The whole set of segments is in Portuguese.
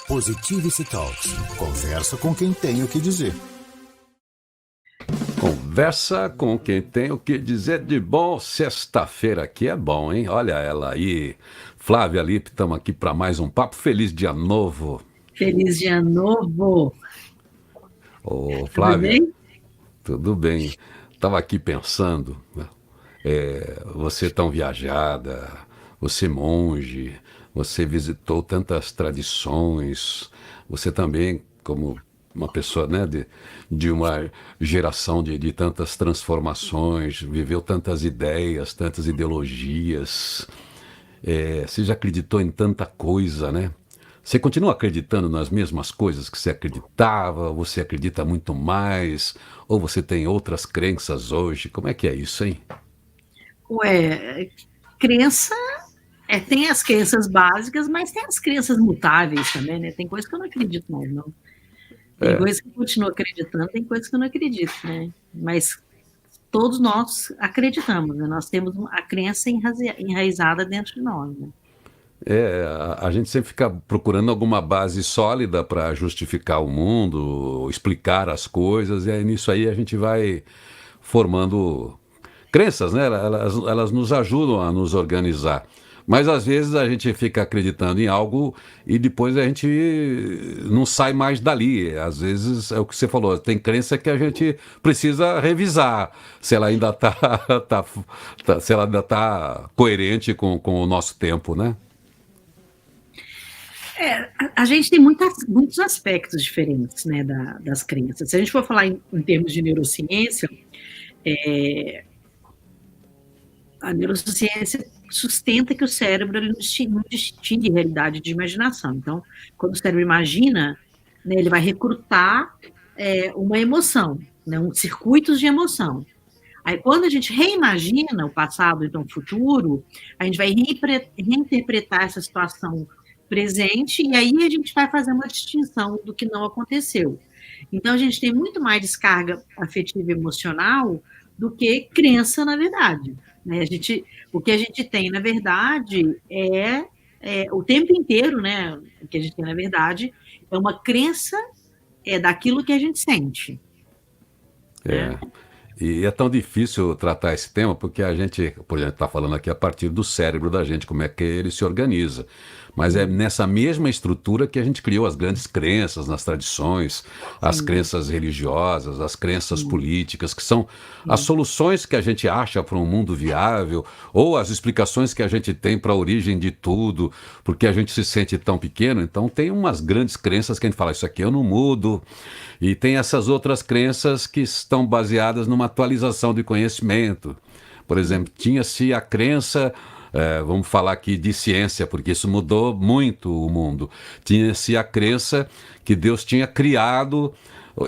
Positivity Talks. Conversa com quem tem o que dizer. Conversa com quem tem o que dizer de bom. Sexta-feira aqui é bom, hein? Olha ela aí. Flávia Lippe, estamos aqui para mais um papo. Feliz dia novo. Feliz dia novo. Ô, Tudo Flávia, bem? tudo bem? Estava aqui pensando, né? Você tão viajada, você monge, você visitou tantas tradições, você também, como uma pessoa, né, de uma geração de tantas transformações, viveu tantas ideias, tantas ideologias, você já acreditou em tanta coisa, né? Você continua acreditando nas mesmas coisas que você acreditava? Você acredita muito mais? Ou você tem outras crenças hoje? Como é que é isso, hein? Crença, tem as crenças básicas, mas tem as crenças mutáveis também, né? Tem coisas que eu não acredito mais, não. Tem coisas que eu continuo acreditando, tem coisas que eu não acredito, né? Mas todos nós acreditamos, né? Nós temos a crença enraizada dentro de nós, né? A gente sempre fica procurando alguma base sólida para justificar o mundo, explicar as coisas, e aí nisso aí a gente vai formando crenças, né? Elas nos ajudam a nos organizar. Mas às vezes a gente fica acreditando em algo e depois a gente não sai mais dali. Às vezes é o que você falou, tem crença que a gente precisa revisar, se ela ainda se ela ainda tá coerente com o nosso tempo, né? A gente tem muitos aspectos diferentes, né, das crenças. Se a gente for falar em termos de neurociência, a neurociência sustenta que o cérebro ele não distingue realidade de imaginação. Então, quando o cérebro imagina, né, ele vai recrutar uma emoção, né, circuitos de emoção. Aí, quando a gente reimagina o passado, então o futuro, a gente vai reinterpretar essa situação presente e aí a gente vai fazer uma distinção do que não aconteceu. Então, a gente tem muito mais descarga afetiva e emocional do que crença, na verdade. Né? O que a gente tem, na verdade, o tempo inteiro, né? O que a gente tem, na verdade, é uma crença daquilo que a gente sente. Né? E é tão difícil tratar esse tema porque a gente, por exemplo, está falando aqui a partir do cérebro da gente, como é que ele se organiza. Mas é nessa mesma estrutura que a gente criou as grandes crenças nas tradições, as crenças religiosas, as crenças políticas, que são as soluções que a gente acha para um mundo viável, ou as explicações que a gente tem para a origem de tudo, porque a gente se sente tão pequeno. Então tem umas grandes crenças que a gente fala, isso aqui eu não mudo. E tem essas outras crenças que estão baseadas numa atualização de conhecimento. Por exemplo, tinha-se a crença, vamos falar aqui de ciência, porque isso mudou muito o mundo. Tinha-se a crença que Deus tinha criado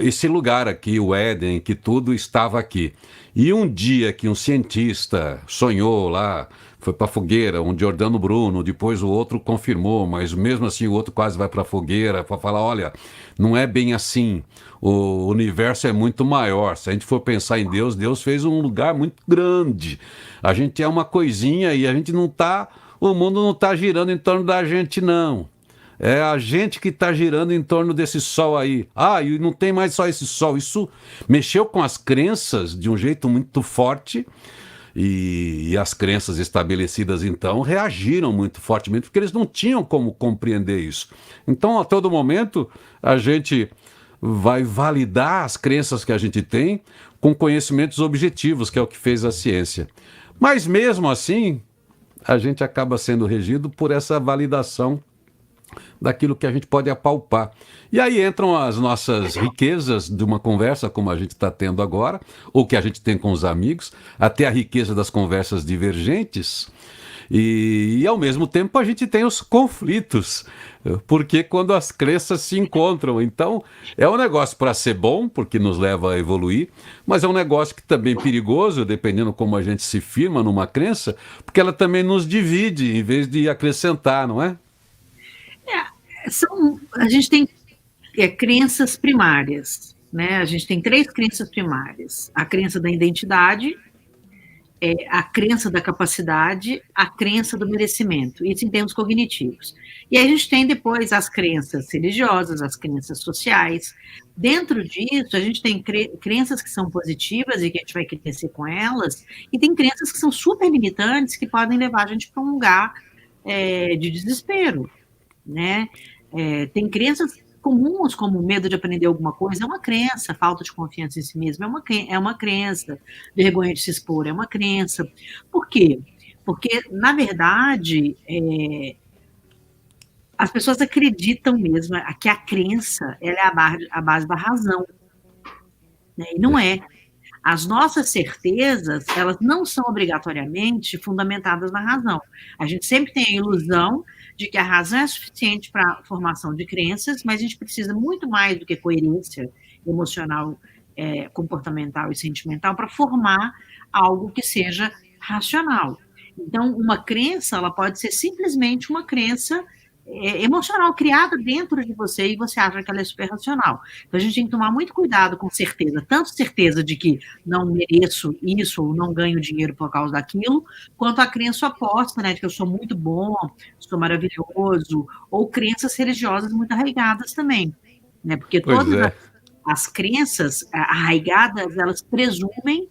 esse lugar aqui, o Éden, que tudo estava aqui. E um dia que um cientista sonhou lá, foi para a fogueira, um Giordano Bruno, depois o outro confirmou, mas mesmo assim o outro quase vai para a fogueira para falar, olha, não é bem assim, o universo é muito maior. Se a gente for pensar em Deus, Deus fez um lugar muito grande. A gente é uma coisinha e a gente não está, o mundo não está girando em torno da gente, não. É a gente que está girando em torno desse sol aí. E não tem mais só esse sol. Isso mexeu com as crenças de um jeito muito forte. E as crenças estabelecidas, então, reagiram muito fortemente, porque eles não tinham como compreender isso. Então, a todo momento, a gente vai validar as crenças que a gente tem com conhecimentos objetivos, que é o que fez a ciência. Mas, mesmo assim, a gente acaba sendo regido por essa validação daquilo que a gente pode apalpar. E aí entram as nossas riquezas de uma conversa como a gente está tendo agora, ou que a gente tem com os amigos, até a riqueza das conversas divergentes. E ao mesmo tempo a gente tem os conflitos, porque quando as crenças se encontram, então é um negócio para ser bom, porque nos leva a evoluir, mas é um negócio que também é perigoso, dependendo como a gente se firma numa crença, porque ela também nos divide em vez de acrescentar, não é? A gente tem crenças primárias, né? A gente tem 3 crenças primárias. A crença da identidade, a crença da capacidade, a crença do merecimento, isso em termos cognitivos. E aí a gente tem depois as crenças religiosas, as crenças sociais. Dentro disso, a gente tem crenças que são positivas e que a gente vai crescer com elas, e tem crenças que são super limitantes, que podem levar a gente para um lugar de desespero, né? Tem crenças comuns, como medo de aprender alguma coisa, é uma crença, falta de confiança em si mesmo, é uma crença, vergonha de se expor, é uma crença. Por quê? Porque, na verdade, as pessoas acreditam mesmo que a crença ela é a base da razão, né? E não é. As nossas certezas, elas não são obrigatoriamente fundamentadas na razão. A gente sempre tem a ilusão de que a razão é suficiente para a formação de crenças, mas a gente precisa muito mais do que coerência emocional, comportamental e sentimental para formar algo que seja racional. Então, uma crença, ela pode ser simplesmente uma crença emocional criada dentro de você e você acha que ela é super racional. Então a gente tem que tomar muito cuidado com certeza, tanto certeza de que não mereço isso ou não ganho dinheiro por causa daquilo, quanto a crença oposta, né, de que eu sou muito bom, sou maravilhoso, ou crenças religiosas muito arraigadas também, né, porque Pois todas é. as crenças arraigadas, elas presumem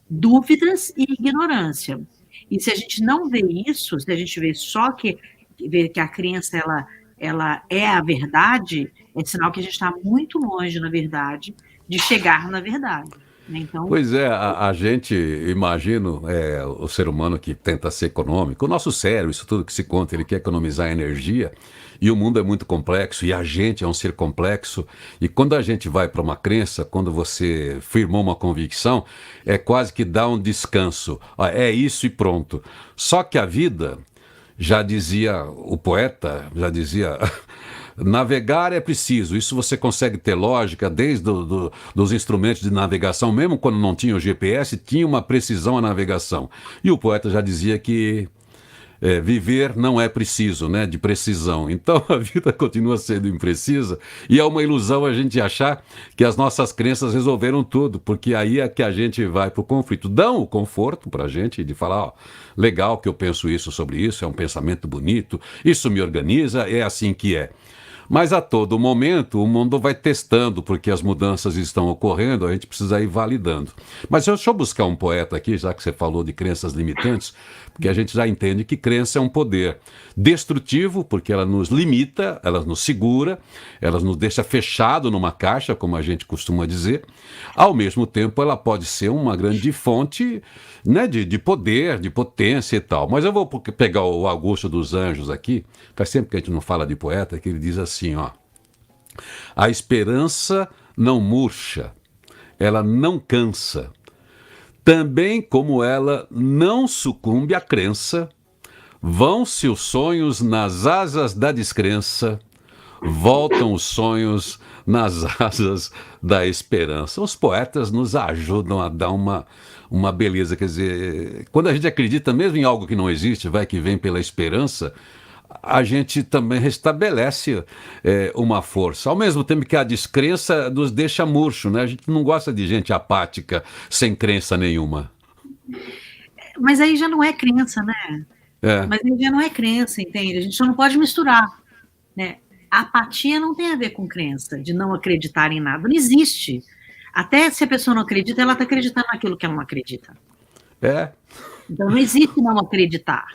dúvidas e ignorância. E se a gente não vê isso, se a gente vê só que a crença ela é a verdade, é sinal que a gente está muito longe, na verdade, de chegar na verdade, né? Então, Pois é, a gente, imagino, o ser humano que tenta ser econômico, o nosso cérebro, isso tudo que se conta, ele quer economizar energia, e o mundo é muito complexo, e a gente é um ser complexo, e quando a gente vai para uma crença, quando você firmou uma convicção, é quase que dá um descanso, é isso e pronto. Só que a vida, já dizia o poeta, já dizia... Navegar é preciso, isso você consegue ter lógica desde dos instrumentos de navegação, mesmo quando não tinha o GPS, tinha uma precisão a navegação. E o poeta já dizia que viver não é preciso, né, de precisão. Então a vida continua sendo imprecisa e é uma ilusão a gente achar que as nossas crenças resolveram tudo, porque aí é que a gente vai para o conflito. Dão o conforto para a gente de falar, ó, legal que eu penso isso sobre isso, é um pensamento bonito, isso me organiza, é assim que é. Mas a todo momento o mundo vai testando, porque as mudanças estão ocorrendo, a gente precisa ir validando. Mas deixa eu buscar um poeta aqui, já que você falou de crenças limitantes, porque a gente já entende que crença é um poder destrutivo, porque ela nos limita, ela nos segura, ela nos deixa fechado numa caixa, como a gente costuma dizer. Ao mesmo tempo, ela pode ser uma grande fonte, né, de poder, de potência e tal. Mas eu vou pegar o Augusto dos Anjos aqui, faz sempre que a gente não fala de poeta, que ele diz assim, ó: a esperança não murcha, ela não cansa. Também como ela não sucumbe à crença, vão-se os sonhos nas asas da descrença, voltam os sonhos nas asas da esperança. Os poetas nos ajudam a dar uma beleza, quer dizer, quando a gente acredita mesmo em algo que não existe, vai que vem pela esperança, a gente também restabelece uma força. Ao mesmo tempo que a descrença nos deixa murcho, né? A gente não gosta de gente apática, sem crença nenhuma. mas aí já não é crença, né? É. Mas aí já não é crença, entende? A gente só não pode misturar, né? A apatia não tem a ver com crença, de não acreditar em nada. Não existe. Até se a pessoa não acredita, ela está acreditando naquilo que ela não acredita. É. Então não existe não acreditar.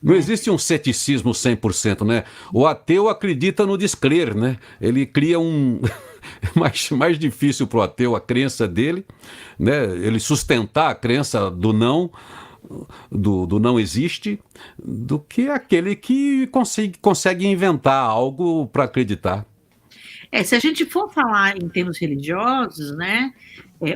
Não existe um ceticismo 100%, né? O ateu acredita no descrer, né? Ele cria um... mais difícil para o ateu a crença dele, né? Ele sustentar a crença do não, do não existe, do que aquele que consegue inventar algo para acreditar. Se a gente for falar em termos religiosos, né,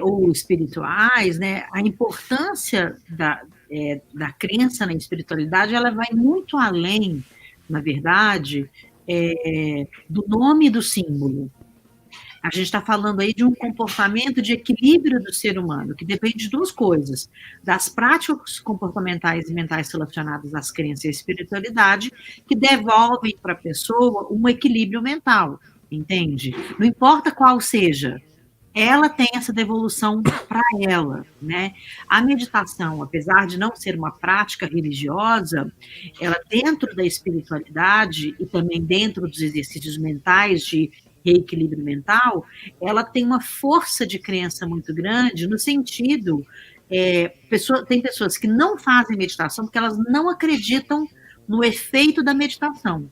ou espirituais, né, a importância da crença na espiritualidade, ela vai muito além, na verdade, do nome e do símbolo. A gente está falando aí de um comportamento de equilíbrio do ser humano, que depende de duas coisas: das práticas comportamentais e mentais relacionadas às crenças e à espiritualidade, que devolvem para a pessoa um equilíbrio mental, entende? Não importa qual seja, ela tem essa devolução para ela, né? A meditação, apesar de não ser uma prática religiosa, ela dentro da espiritualidade e também dentro dos exercícios mentais de reequilíbrio mental, ela tem uma força de crença muito grande no sentido, tem pessoas que não fazem meditação porque elas não acreditam no efeito da meditação.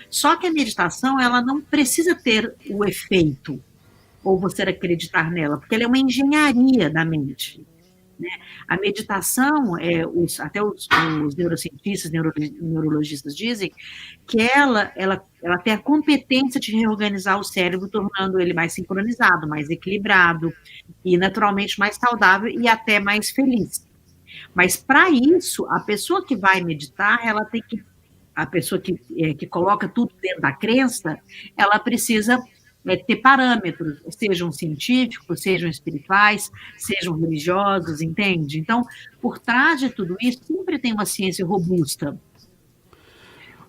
Só que a meditação, ela não precisa ter o efeito, ou você acreditar nela, porque ela é uma engenharia da mente. Né? A meditação, até os neurocientistas, neurologistas dizem que ela tem a competência de reorganizar o cérebro, tornando ele mais sincronizado, mais equilibrado e naturalmente mais saudável e até mais feliz. Mas para isso, a pessoa que vai meditar, a pessoa que coloca tudo dentro da crença, ela precisa ter parâmetros, sejam científicos, sejam espirituais, sejam religiosos, entende? Então, por trás de tudo isso, sempre tem uma ciência robusta.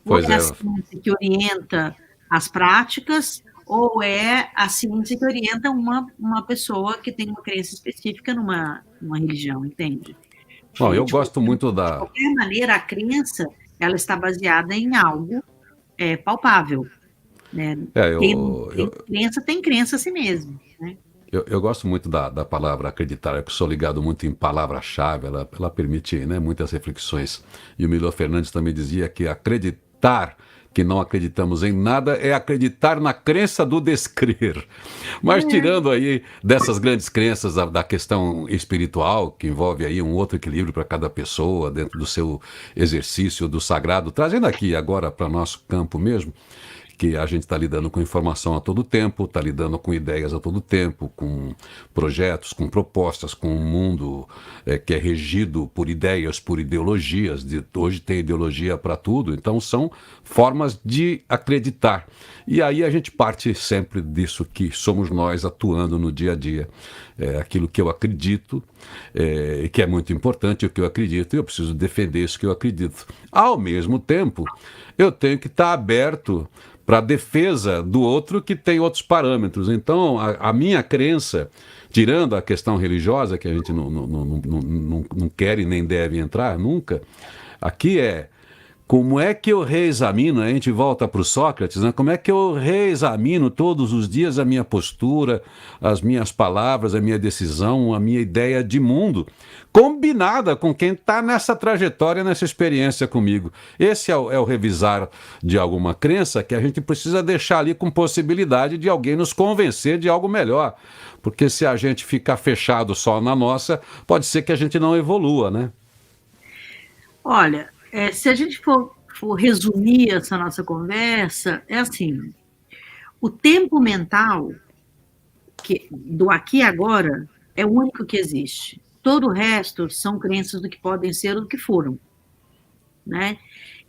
Pois ou é a ciência que orienta as práticas, ou é a ciência que orienta uma pessoa que tem uma crença específica numa religião, entende? Bom, eu gosto muito de qualquer maneira, a crença, ela está baseada em algo palpável. Né? Tem crença a si mesmo. Né? Eu gosto muito da palavra acreditar, eu sou ligado muito em palavra-chave, ela permite, né, muitas reflexões. E o Milo Fernandes também dizia que acreditar que não acreditamos em nada é acreditar na crença do descrer. Mas tirando aí dessas grandes crenças da questão espiritual, que envolve aí um outro equilíbrio para cada pessoa, dentro do seu exercício do sagrado, trazendo aqui agora para nosso campo mesmo, que a gente está lidando com informação a todo tempo, está lidando com ideias a todo tempo, com projetos, com propostas, com um mundo que é regido por ideias, por ideologias. Hoje tem ideologia para tudo, então são formas de acreditar. E aí a gente parte sempre disso que somos nós atuando no dia a dia. Aquilo que eu acredito, que é muito importante, o que eu acredito, e eu preciso defender isso que eu acredito. Ao mesmo tempo, eu tenho que estar aberto para a defesa do outro que tem outros parâmetros. Então, a minha crença, tirando a questão religiosa, que a gente não quer e nem deve entrar nunca, aqui como é que eu reexamino, a gente volta para o Sócrates, né? Como é que eu reexamino todos os dias a minha postura, as minhas palavras, a minha decisão, a minha ideia de mundo, combinada com quem está nessa trajetória, nessa experiência comigo. Esse é o revisar de alguma crença que a gente precisa deixar ali com possibilidade de alguém nos convencer de algo melhor. Porque se a gente ficar fechado só na nossa, pode ser que a gente não evolua, né? Olha, se a gente for resumir essa nossa conversa, é assim, o tempo mental do aqui e agora é o único que existe. Todo o resto são crenças do que podem ser ou do que foram. Né?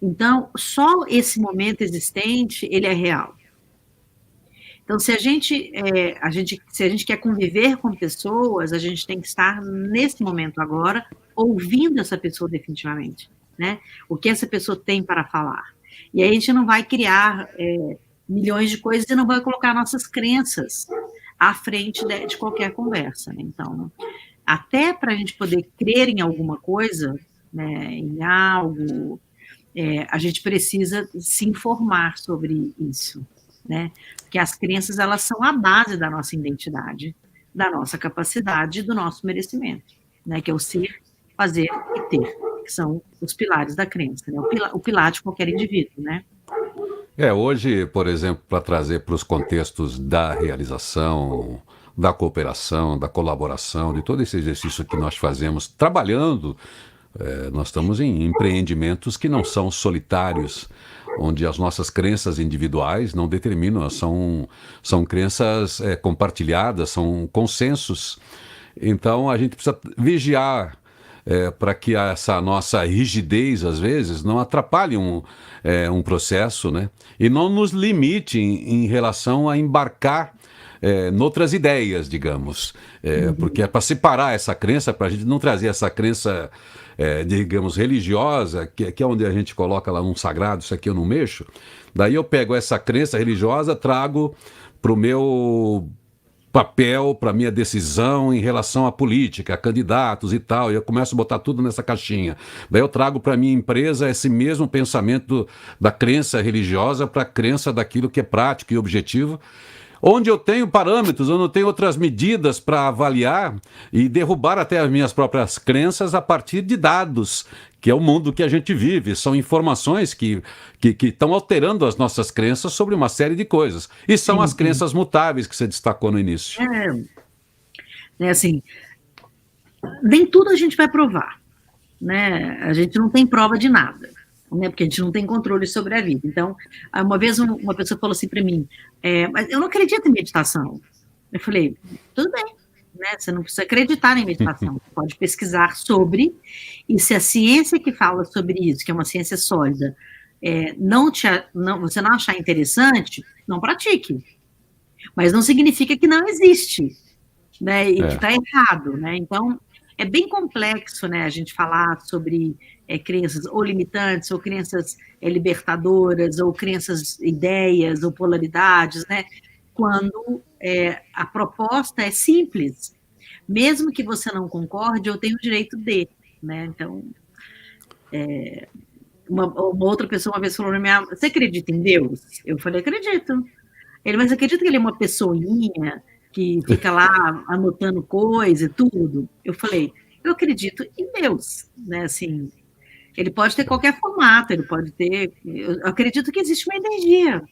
Então, só esse momento existente, ele é real. Então, se a gente quer conviver com pessoas, a gente tem que estar nesse momento agora, ouvindo essa pessoa definitivamente. Né? O que essa pessoa tem para falar. E aí a gente não vai criar milhões de coisas e não vai colocar nossas crenças à frente de qualquer conversa. Né? Então, até para a gente poder crer em alguma coisa, né, em algo, a gente precisa se informar sobre isso. Né? Porque as crenças, elas são a base da nossa identidade, da nossa capacidade, do nosso merecimento, né? Que é o ser, fazer e ter, que são os pilares da crença, né? O pilar de qualquer indivíduo, né? Hoje, por exemplo, para trazer para os contextos da realização, da cooperação, da colaboração, de todo esse exercício que nós fazemos trabalhando, nós estamos em empreendimentos que não são solitários, onde as nossas crenças individuais não determinam, são crenças compartilhadas, são consensos. Então a gente precisa vigiar para que essa nossa rigidez, às vezes, não atrapalhe um processo, né? E não nos limite em relação a embarcar noutras ideias, digamos. Porque é para separar essa crença, para a gente não trazer essa crença, digamos, religiosa, que é onde a gente coloca lá um sagrado, isso aqui eu não mexo. Daí eu pego essa crença religiosa, trago para o meu papel, para minha decisão em relação à política, a candidatos e tal, e eu começo a botar tudo nessa caixinha. Daí eu trago para minha empresa esse mesmo pensamento da crença religiosa para a crença daquilo que é prático e objetivo, onde eu tenho parâmetros, onde eu tenho outras medidas para avaliar e derrubar até as minhas próprias crenças a partir de dados, que é o mundo que a gente vive. São informações que estão alterando as nossas crenças sobre uma série de coisas. E são as Sim. crenças mutáveis que você destacou no início. Assim, nem tudo a gente vai provar, né? A gente não tem prova de nada, né? Porque a gente não tem controle sobre a vida. Então, uma vez uma pessoa falou assim para mim, mas eu não acredito em meditação. Eu falei, tudo bem, né? Você não precisa acreditar em meditação, você pode pesquisar sobre, e se a ciência que fala sobre isso, que é uma ciência sólida, você não achar interessante, não pratique. Mas não significa que não existe, né? E que está errado, né? Então, é bem complexo, né, a gente falar sobre crenças ou limitantes, ou crenças libertadoras, ou crenças, ideias, ou polaridades, né? Quando a proposta é simples. Mesmo que você não concorde, eu tenho o direito de, né? Então, uma outra pessoa uma vez falou na minha, você acredita em Deus? Eu falei, acredito. Ele, mas acredita que ele é uma pessoinha que fica lá anotando coisa e tudo? Eu falei, eu acredito em Deus, né? Assim, ele pode ter qualquer formato, ele pode ter. Eu acredito que existe uma energia,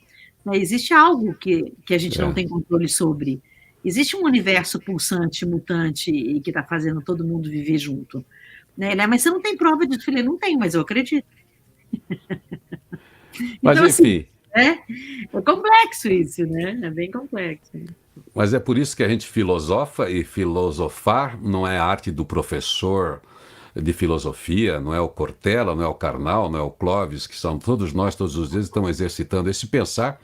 né? Existe algo que a gente não tem controle sobre. Existe um universo pulsante, mutante e que está fazendo todo mundo viver junto, né? Ele, mas você não tem prova disso? Eu falei, não tenho, mas eu acredito. Mas, Então, assim, enfim. É complexo isso, né? É bem complexo. Mas é por isso que a gente filosofa, e filosofar não é a arte do professor de filosofia, não é o Cortella, não é o Karnal, não é o Clóvis, que são todos nós, todos os dias, estão exercitando esse pensar,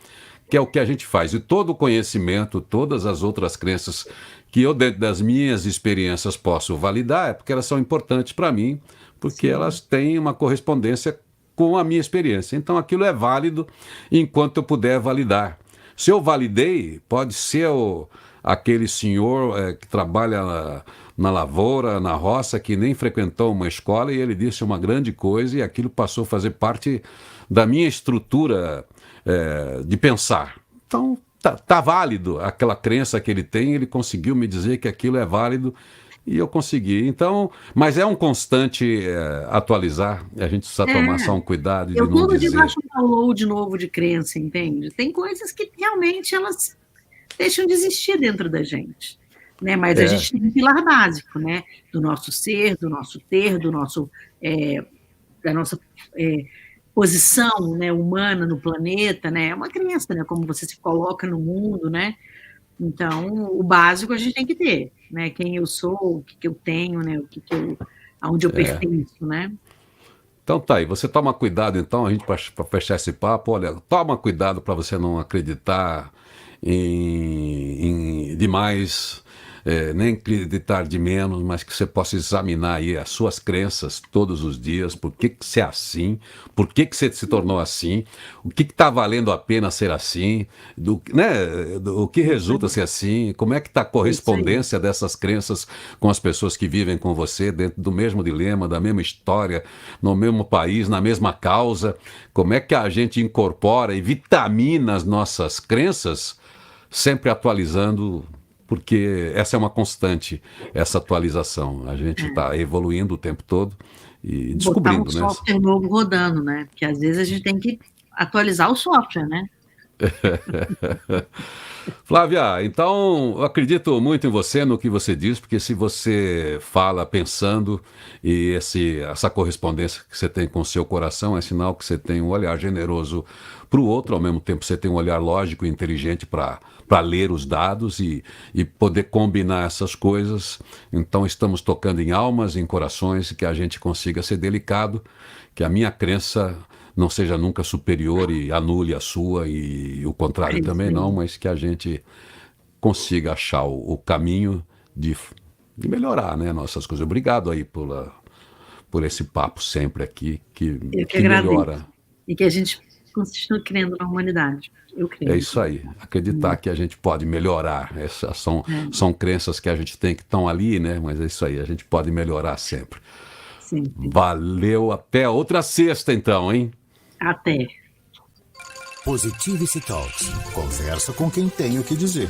que é o que a gente faz. E todo o conhecimento, todas as outras crenças que eu, dentro das minhas experiências, posso validar, é porque elas são importantes para mim, porque elas têm uma correspondência com a minha experiência. Então aquilo é válido enquanto eu puder validar. Se eu validei, pode ser aquele senhor que trabalha na lavoura, na roça, que nem frequentou uma escola e ele disse uma grande coisa e aquilo passou a fazer parte da minha estrutura de pensar. Então, tá válido aquela crença que ele tem, ele conseguiu me dizer que aquilo é válido e eu consegui. Então, mas é um constante atualizar, a gente precisa tomar só um cuidado de Eu não todo dia dizer. baixo um download novo de crença, entende? Tem coisas que realmente elas deixam de existir dentro da gente, né? Mas a gente tem um pilar básico, né? Do nosso ser, do nosso ter, da nossa posição, né, humana no planeta, né? É uma crença, né? Como você se coloca no mundo, né? Então, o básico a gente tem que ter, né? Quem eu sou, o que eu tenho, né? Aonde eu pertenço, né? Então tá aí, você toma cuidado então, a gente para fechar esse papo, olha, toma cuidado para você não acreditar em demais, nem acreditar de menos, mas que você possa examinar aí as suas crenças todos os dias, por que você é assim, por que você se tornou assim, o que está valendo a pena ser assim, o que resulta ser assim, como é que está a correspondência dessas crenças com as pessoas que vivem com você dentro do mesmo dilema, da mesma história, no mesmo país, na mesma causa, como é que a gente incorpora e vitamina as nossas crenças, sempre atualizando, porque essa é uma constante, essa atualização. A gente está evoluindo o tempo todo e descobrindo, botar um software novo rodando, né? Porque às vezes a gente tem que atualizar o software, né? Flávia, então eu acredito muito em você, no que você diz, porque se você fala pensando e essa correspondência que você tem com o seu coração é sinal que você tem um olhar generoso para o outro, ao mesmo tempo você tem um olhar lógico e inteligente para ler os dados e poder combinar essas coisas. Então estamos tocando em almas, em corações, que a gente consiga ser delicado, que a minha crença não seja nunca superior e anule a sua, e o contrário também não, mas que a gente consiga achar o caminho de melhorar, né, nossas coisas. Obrigado aí por esse papo sempre aqui, Eu que que melhora. agradeço. E que a gente continuo crendo na humanidade. Eu creio. É isso aí, acreditar que a gente pode melhorar. Essas são crenças que a gente tem que estão ali, né? Mas é isso aí, a gente pode melhorar sempre. Sempre. Valeu, até outra sexta então, hein? Até. Positivity Talks. Conversa com quem tem o que dizer.